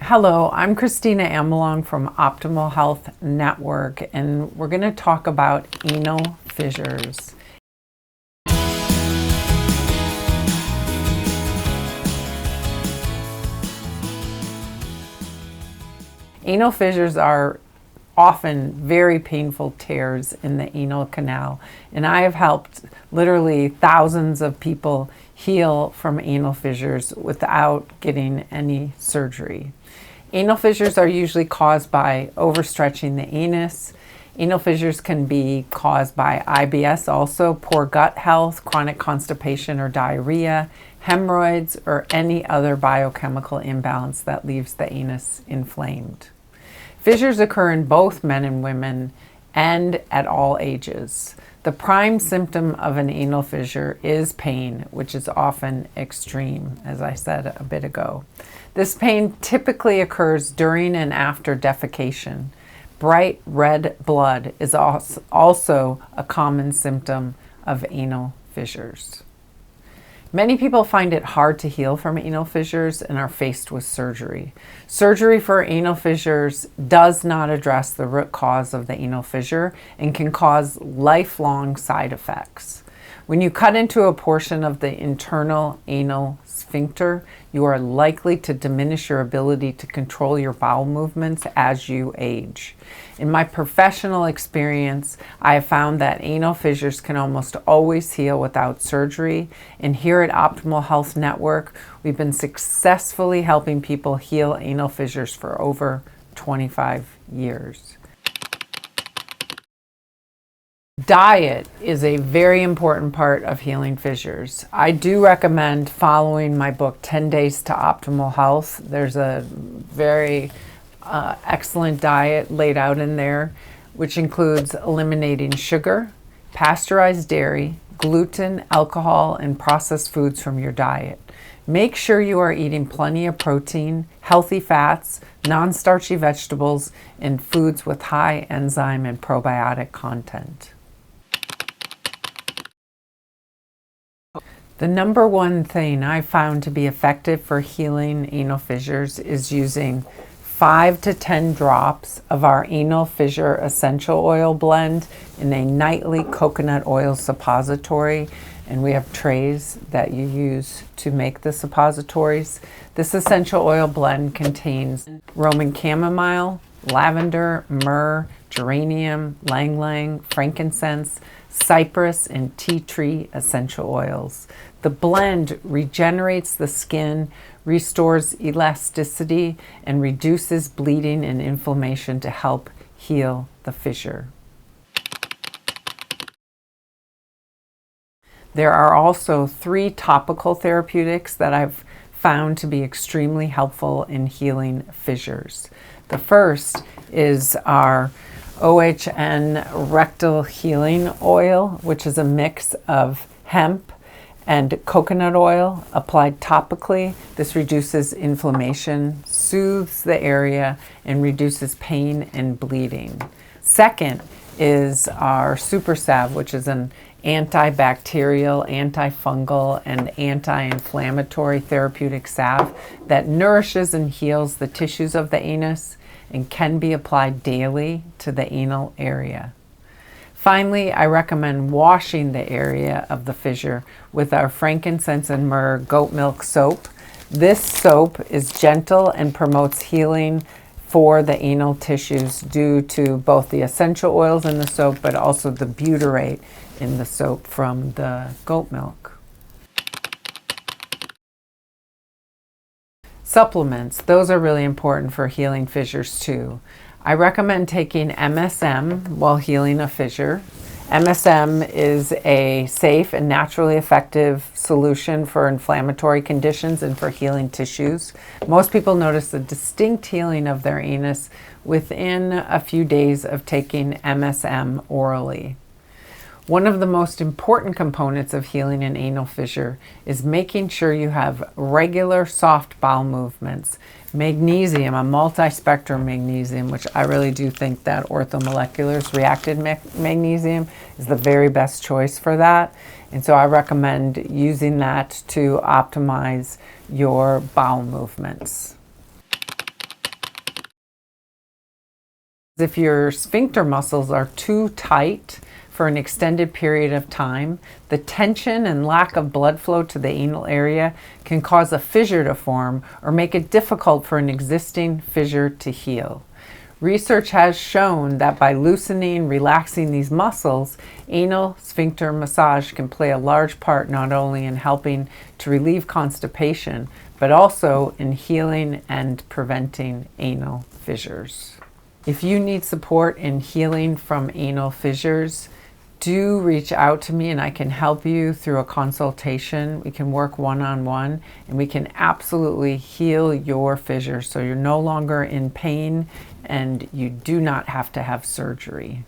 Hello, I'm Kristina Amelong from Optimal Health Network, and we're going to talk about anal fissures. Anal fissures are often very painful tears in the anal canal, and I have helped literally thousands of people heal from anal fissures without getting any surgery. Anal fissures are usually caused by overstretching the anus. Anal fissures can be caused by IBS also, poor gut health, chronic constipation or diarrhea, hemorrhoids, or any other biochemical imbalance that leaves the anus inflamed. Fissures occur in both men and women and at all ages. The prime symptom of an anal fissure is pain, which is often extreme, as I said a bit ago. This pain typically occurs during and after defecation. Bright red blood is also a common symptom of anal fissures. Many people find it hard to heal from anal fissures and are faced with surgery. Surgery for anal fissures does not address the root cause of the anal fissure and can cause lifelong side effects. When you cut into a portion of the internal anal sphincter, you are likely to diminish your ability to control your bowel movements as you age. In my professional experience, I have found that anal fissures can almost always heal without surgery, and here at Optimal Health Network, we've been successfully helping people heal anal fissures for over 25 years. Diet is a very important part of healing fissures. I do recommend following my book, 10 Days to Optimal Health. There's a very excellent diet laid out in there, which includes eliminating sugar, pasteurized dairy, gluten, alcohol, and processed foods from your diet. Make sure you are eating plenty of protein, healthy fats, non-starchy vegetables, and foods with high enzyme and probiotic content. The number one thing I found to be effective for healing anal fissures is using 5 to 10 drops of our anal fissure essential oil blend in a nightly coconut oil suppository. And we have trays that you use to make the suppositories. This essential oil blend contains Roman chamomile, lavender, myrrh, geranium, ylang ylang, frankincense, cypress, and tea tree essential oils. The blend regenerates the skin, restores elasticity, and reduces bleeding and inflammation to help heal the fissure. There are also 3 topical therapeutics that I've found to be extremely helpful in healing fissures. The first is our OHN rectal healing oil, which is a mix of hemp and coconut oil applied topically. This reduces inflammation, soothes the area, and reduces pain and bleeding. Second is our super salve, which is an antibacterial, antifungal, and anti-inflammatory therapeutic salve that nourishes and heals the tissues of the anus and can be applied daily to the anal area. Finally, I recommend washing the area of the fissure with our frankincense and myrrh goat milk soap. This soap is gentle and promotes healing for the anal tissues due to both the essential oils in the soap, but also the butyrate in the soap from the goat milk. Supplements, those are really important for healing fissures too. I recommend taking MSM while healing a fissure. MSM is a safe and naturally effective solution for inflammatory conditions and for healing tissues. Most people notice a distinct healing of their anus within a few days of taking MSM orally. One of the most important components of healing an anal fissure is making sure you have regular soft bowel movements. Magnesium, a multi-spectrum magnesium, which I really do think that orthomolecular's reacted magnesium is the very best choice for that. And so I recommend using that to optimize your bowel movements. If your sphincter muscles are too tight for an extended period of time, the tension and lack of blood flow to the anal area can cause a fissure to form or make it difficult for an existing fissure to heal. Research has shown that by loosening, relaxing these muscles, anal sphincter massage can play a large part not only in helping to relieve constipation, but also in healing and preventing anal fissures. If you need support in healing from anal fissures, do reach out to me and I can help you through a consultation. We can work one-on-one and we can absolutely heal your fissure so you're no longer in pain and you do not have to have surgery.